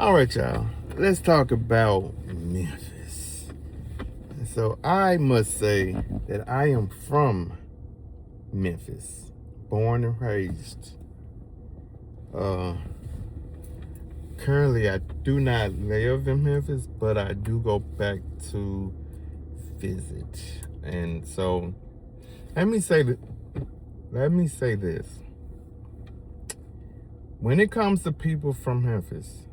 All right, y'all. Let's talk about Memphis. So I must say that I am from Memphis, born and raised. Uh, Currently, I do not live in Memphis, but I do go back to visit. And so, let me say that. Let me say this. When it comes to people from Memphis,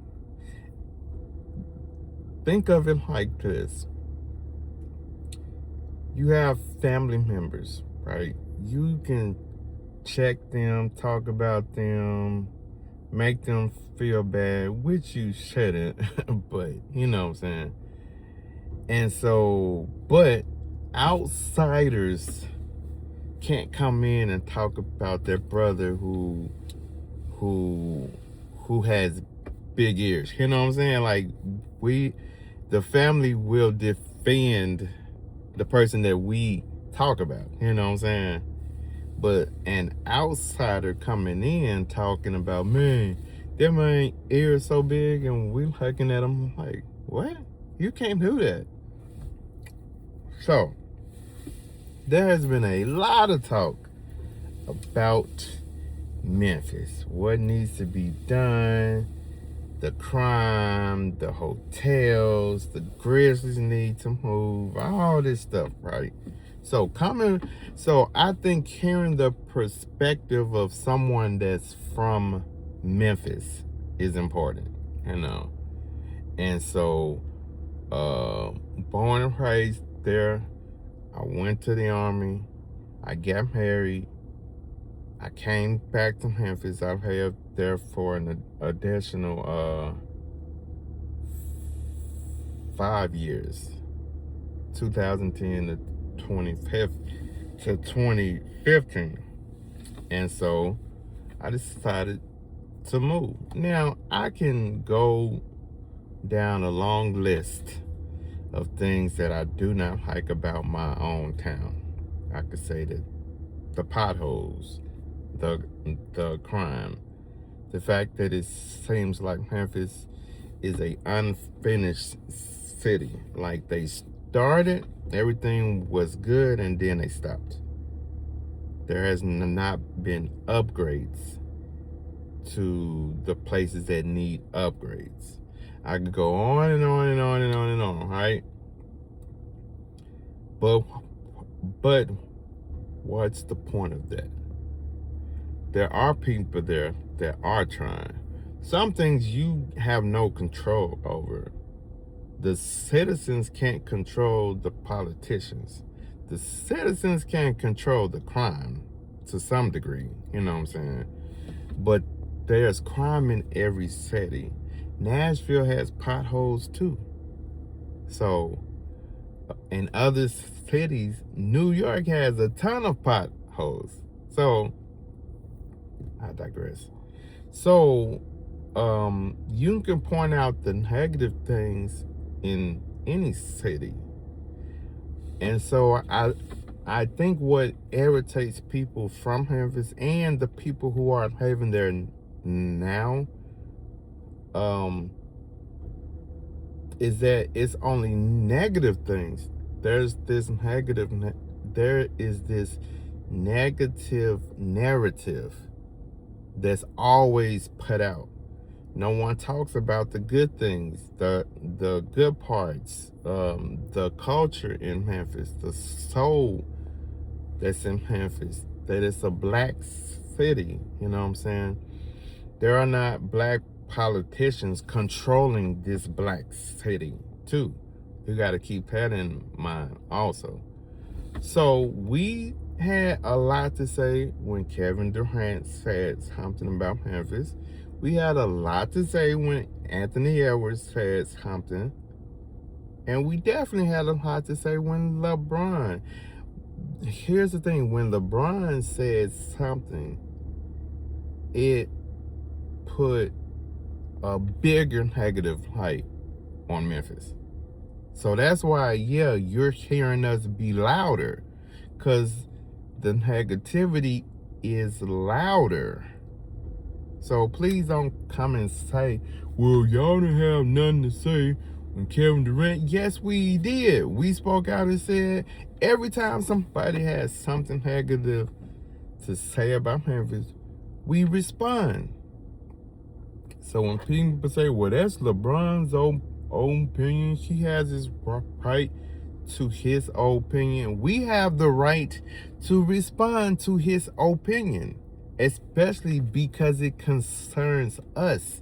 think of it like this. You have family members, right? You can check them, talk about them, make them feel bad, which you shouldn't, but you know what I'm saying. And so, but outsiders can't come in and talk about their brother who who has big ears. You know what I'm saying? Like the family will defend the person that we talk about. You know what I'm saying? But an outsider coming in talking about, man, that man ears so big, and we looking at him like, what? You can't do that. So there has been a lot of talk about Memphis, what needs to be done, the crime, the hotels, the Grizzlies need to move, all this stuff, right? So I think hearing the perspective of someone that's from Memphis is important, you know. And so, born and raised there, I went to the Army, I got married, I came back to Memphis. I've had there for an additional 5 years, 2010 to 2015. And so I decided to move. Now, I can go down a long list of things that I do not like about my own town. I could say that the potholes, the crime, the fact that it seems like Memphis is a unfinished city. Like they started, everything was good, and then they stopped. There has not been upgrades to the places that need upgrades. I could go on and on and on and on and on, right? But what's the point of that? There are people there that are trying. Some things you have no control over. The citizens can't control the politicians. The citizens can't control the crime to some degree, you know what I'm saying? But there's crime in every city. Nashville has potholes too. So, in other cities, New York has a ton of potholes. So, I digress. So, you can point out the negative things in any city. And so I think what irritates people from Memphis and the people who are living there now, is that it's only negative things. There is this negative narrative that's always put out. No one talks about the good things, the good parts, the culture in Memphis, the soul that's in Memphis, that it's a black city, you know what I'm saying? There are not black politicians controlling this black city, too. You got to keep that in mind also. So we had a lot to say when Kevin Durant said something about Memphis. We had a lot to say when Anthony Edwards said something. And we definitely had a lot to say when LeBron. Here's the thing, when LeBron said something, it put a bigger negative light on Memphis. So that's why, yeah, you're hearing us be louder, because the negativity is louder. So please don't come and say, well, y'all didn't have nothing to say when Kevin Durant. Yes, we did. We spoke out and said every time somebody has something negative to say about Memphis, we respond. So when people say, well, that's LeBron's own opinion, he has his right to his opinion. We have the right to respond to his opinion, especially because it concerns us,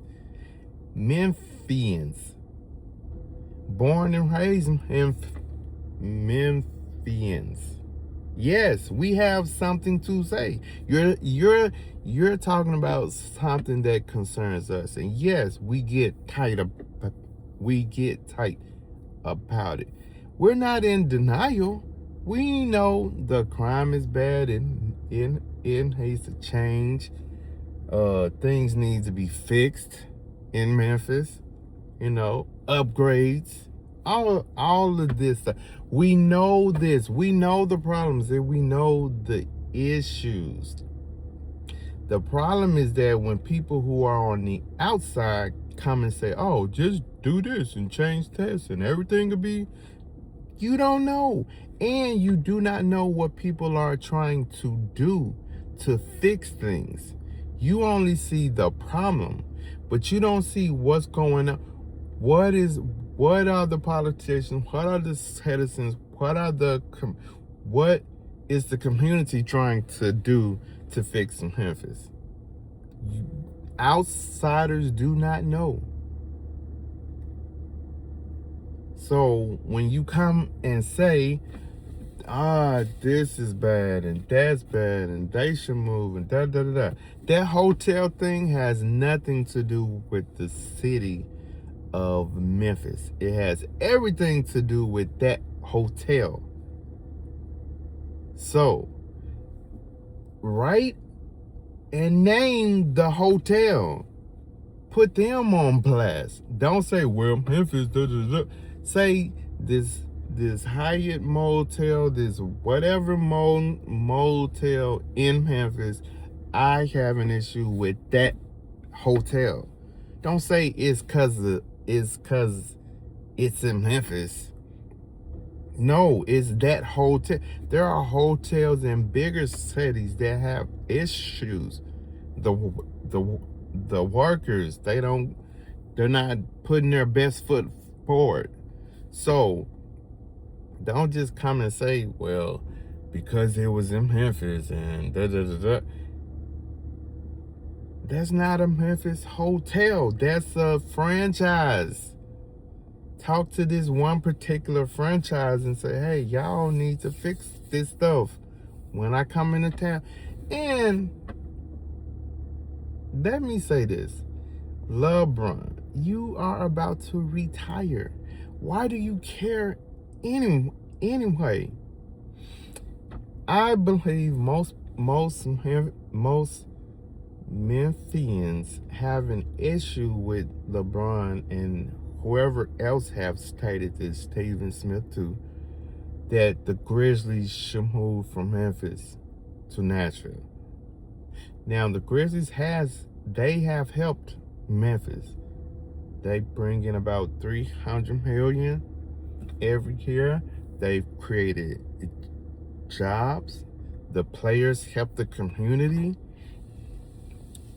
Memphians, born and raised in Memphians. Yes, we have something to say. You're talking about something that concerns us, and yes, we get tight about it. We're not in denial. We know the crime is bad and it needs to change. Things need to be fixed in Memphis. Upgrades. All of this stuff. We know this. We know the problems and we know the issues. The problem is that when people who are on the outside come and say, oh, just do this and change this and everything will be, you don't know. And you do not know what people are trying to do to fix things. You only see the problem, but you don't see what's going on. What are the politicians? What are the citizens? What is the community trying to do to fix Memphis? Outsiders do not know. So when you come and say, this is bad and that's bad and they should move and da da da da, that hotel thing has nothing to do with the city of Memphis. It has everything to do with that hotel. So, write and name the hotel. Put them on blast. Don't say, well, Memphis, da, da, da. Say this Hyatt motel, this whatever motel in Memphis, I have an issue with that hotel. Don't say it's cause it's in Memphis. No, it's that hotel. There are hotels in bigger cities that have issues. The workers, they're not putting their best foot forward. So don't just come and say, well, because it was in Memphis and da da da da. That's not a Memphis hotel. That's a franchise. Talk to this one particular franchise and say, hey, y'all need to fix this stuff when I come into town. And let me say this. LeBron, you are about to retire. Why do you care anyway? I believe most Memphians have an issue with LeBron and whoever else have stated this, Stephen Smith too, that the Grizzlies should move from Memphis to Nashville. Now the Grizzlies they have helped Memphis. They bring in about $300 million every year. They've created jobs. The players help the community.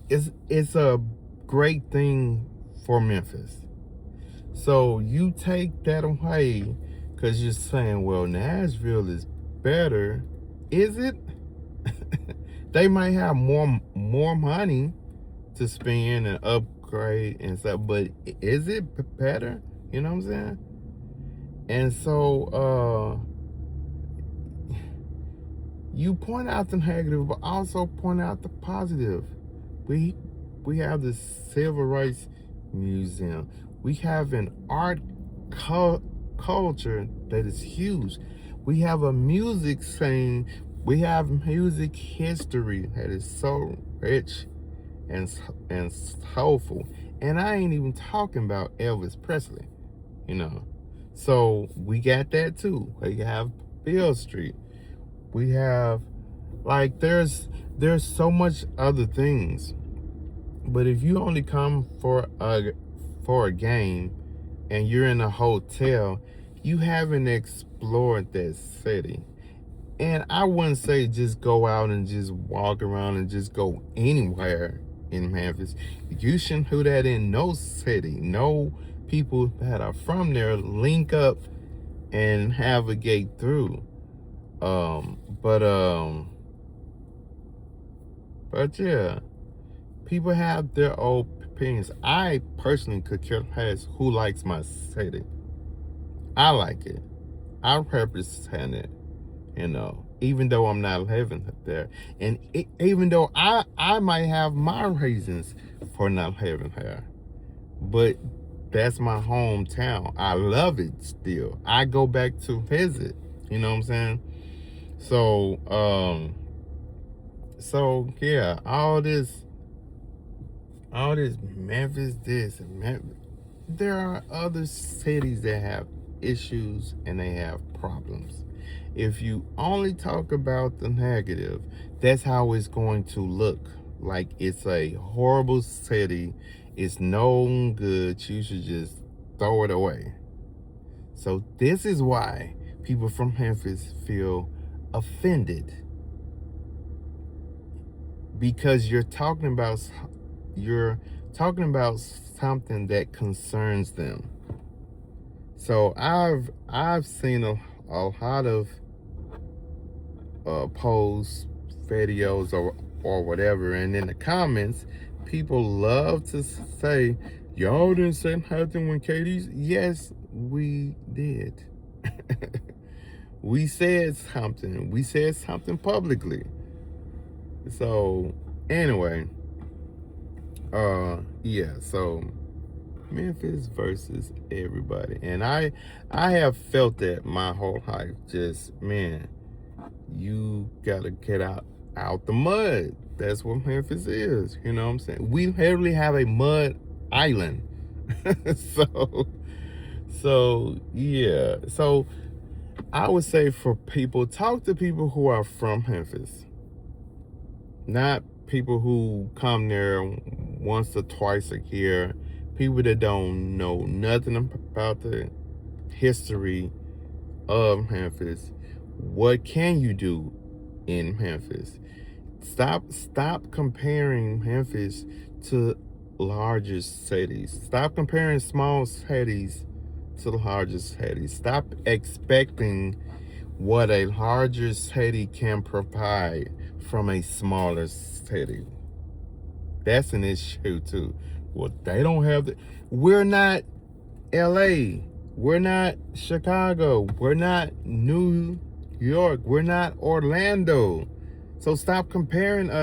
It's a great thing for Memphis. So you take that away because you're saying, well, Nashville is better. Is it? They might have more money to spend and upgrade and stuff, but is it better? You know what I'm saying? And so you point out the negative, but also point out the positive. We have the Civil Rights Museum. We have an art culture that is huge. We have a music scene. We have music history that is so rich and soulful. And I ain't even talking about Elvis Presley, So we got that too. We have Beale Street. We have there's so much other things But if you only come for a game and you're in a hotel, you haven't explored that city. And I wouldn't say just go out and just walk around and just go anywhere in Memphis. You shouldn't do that in no city. No people that are from there link up and navigate through. Um, but um, but yeah, people have their own opinions. I personally could care less who likes my city. I like it. I represent it. Even though I'm not living there, and even though I might have my reasons for not living there, but that's my hometown. I love it still. I go back to visit. You know what I'm saying? So yeah, all this Memphis this and Memphis. There are other cities that have issues and they have problems. If you only talk about the negative, that's how it's going to look. Like it's a horrible city. It's no good. You should just throw it away. So this is why people from Memphis feel offended, because you're talking about something that concerns them. So I've seen a lot of posts, videos, or whatever, and in the comments, people love to say, "Y'all didn't say nothing when Katie's." Yes, we did. We said something. We said something publicly. So anyway, yeah. So Memphis versus everybody, and I have felt that my whole life. Just, man, you gotta get out the mud. That's what Memphis is. You know what I'm saying? We literally have a mud island. so yeah. So I would say for people, talk to people who are from Memphis, not people who come there once or twice a year. People that don't know nothing about the history of Memphis. What can you do in Memphis? Stop comparing Memphis to larger cities. Stop comparing small cities to the largest cities. Stop expecting what a larger city can provide from a smaller city. That's an issue too. Well, they don't have the. We're not LA. We're not Chicago. We're not New York. We're not Orlando. So stop comparing us.